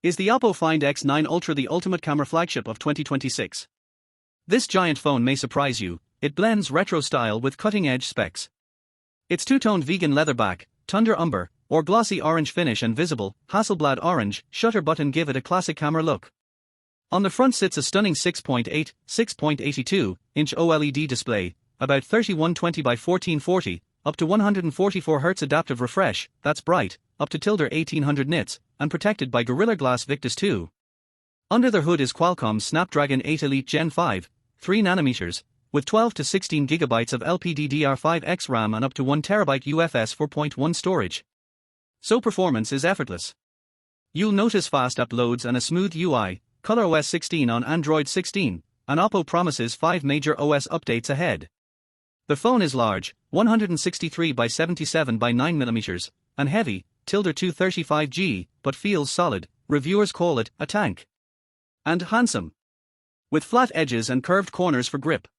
Is the Oppo Find X9 Ultra the ultimate camera flagship of 2026? This giant phone may surprise you. It blends retro style with cutting-edge specs. Its two-toned vegan leather back, tundra umber, or glossy orange finish and visible Hasselblad orange shutter button give it a classic camera look. On the front sits a stunning 6.82-inch OLED display, about 3120 by 1440, up to 144 Hz adaptive refresh, that's bright, up to 1800 nits, and protected by Gorilla Glass Victus 2. Under the hood is Qualcomm's Snapdragon 8 Elite Gen5, 3nm, with 12 to 16 GB of LPDDR5X RAM and up to 1TB UFS 4.1 storage. So performance is effortless. You'll notice fast uploads and a smooth UI, ColorOS 16 on Android 16, and Oppo promises 5 major OS updates ahead. The phone is large, 163 by 77 by 9mm, and heavy, 235G, but feels solid. Reviewers call it a tank. And handsome, with flat edges and curved corners for grip.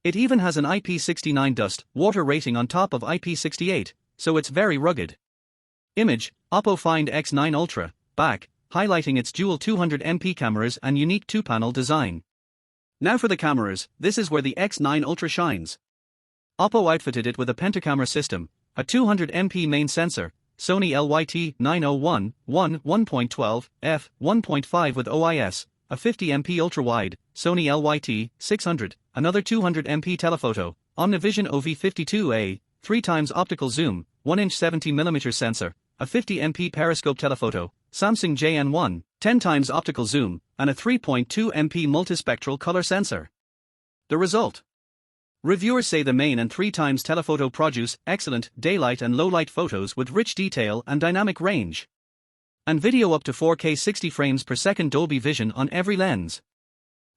It even has an IP69 dust water rating on top of IP68, so it's very rugged. Image, Oppo Find X9 Ultra, back, highlighting its dual 200MP cameras and unique two-panel design. Now for the cameras, this is where the X9 Ultra shines. Oppo outfitted it with a pentacamera system, a 200MP main sensor, Sony LYT 901, 1.12, f 1.5 with OIS, a 50MP ultra-wide, Sony LYT 600, another 200MP telephoto, Omnivision OV52A, 3x optical zoom, 1-inch 70mm sensor, a 50MP periscope telephoto, Samsung JN1, 10x optical zoom, and a 3.2MP multispectral color sensor. The result? Reviewers say the main and 3x telephoto produce excellent daylight and low-light photos with rich detail and dynamic range. And video up to 4K 60 frames per second Dolby Vision on every lens.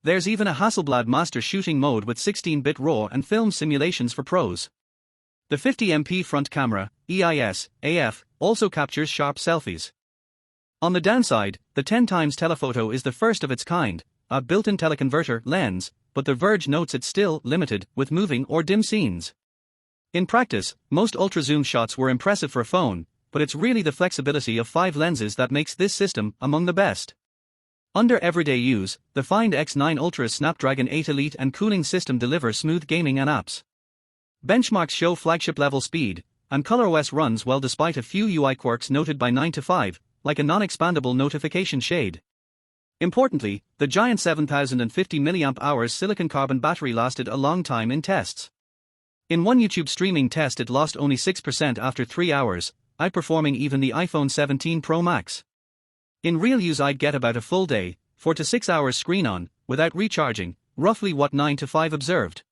There's even a Hasselblad master shooting mode with 16-bit RAW and film simulations for pros. The 50MP front camera, EIS, AF, also captures sharp selfies. On the downside, the 10x telephoto is the first of its kind, a built-in teleconverter lens, but The Verge notes it's still limited with moving or dim scenes. In practice, most ultra-zoom shots were impressive for a phone, but it's really the flexibility of 5 lenses that makes this system among the best. Under everyday use, the Find X9 Ultra's Snapdragon 8 Elite and cooling system deliver smooth gaming and apps. Benchmarks show flagship-level speed, and ColorOS runs well despite a few UI quirks noted by 9 to 5, like a non-expandable notification shade. Importantly, the giant 7050 mAh silicon carbon battery lasted a long time in tests. In one YouTube streaming test it lost only 6% after 3 hours, outperforming even the iPhone 17 Pro Max. In real use I'd get about a full day, 4 to 6 hours screen on, without recharging, roughly what 9 to 5 observed.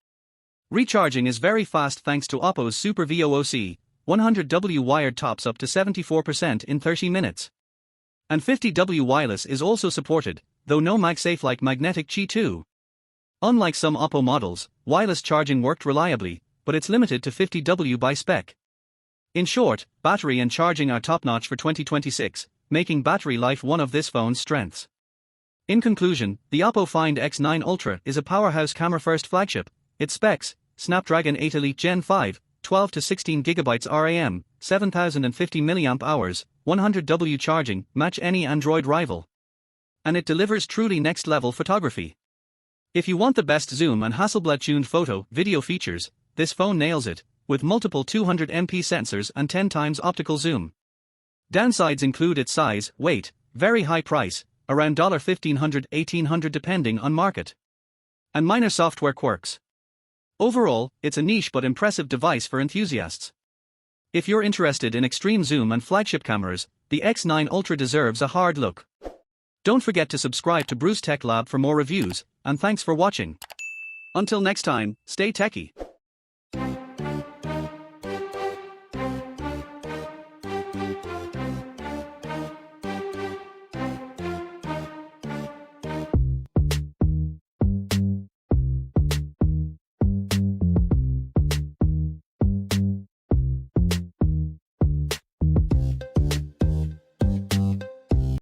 Recharging is very fast thanks to Oppo's Super VOOC, 100W wired tops up to 74% in 30 minutes. And 50W wireless is also supported, though no MagSafe like magnetic Qi 2. Unlike some Oppo models, wireless charging worked reliably, but it's limited to 50W by spec. In short, battery and charging are top-notch for 2026, making battery life one of this phone's strengths. In conclusion, the Oppo Find X9 Ultra is a powerhouse camera-first flagship. Its specs, Snapdragon 8 Elite Gen5, 12 to 16 GB RAM, 7050 mAh, 100W charging, match any Android rival. And it delivers truly next-level photography. If you want the best zoom and Hasselblad-tuned video features, this phone nails it, with multiple 200MP sensors and 10x optical zoom. Downsides include its size, weight, very high price, around $1,500–$1,800 depending on market, and minor software quirks. Overall, it's a niche but impressive device for enthusiasts. If you're interested in extreme zoom and flagship cameras, the X9 Ultra deserves a hard look. Don't forget to subscribe to Bruce Tech Lab for more reviews, and thanks for watching. Until next time, stay techy.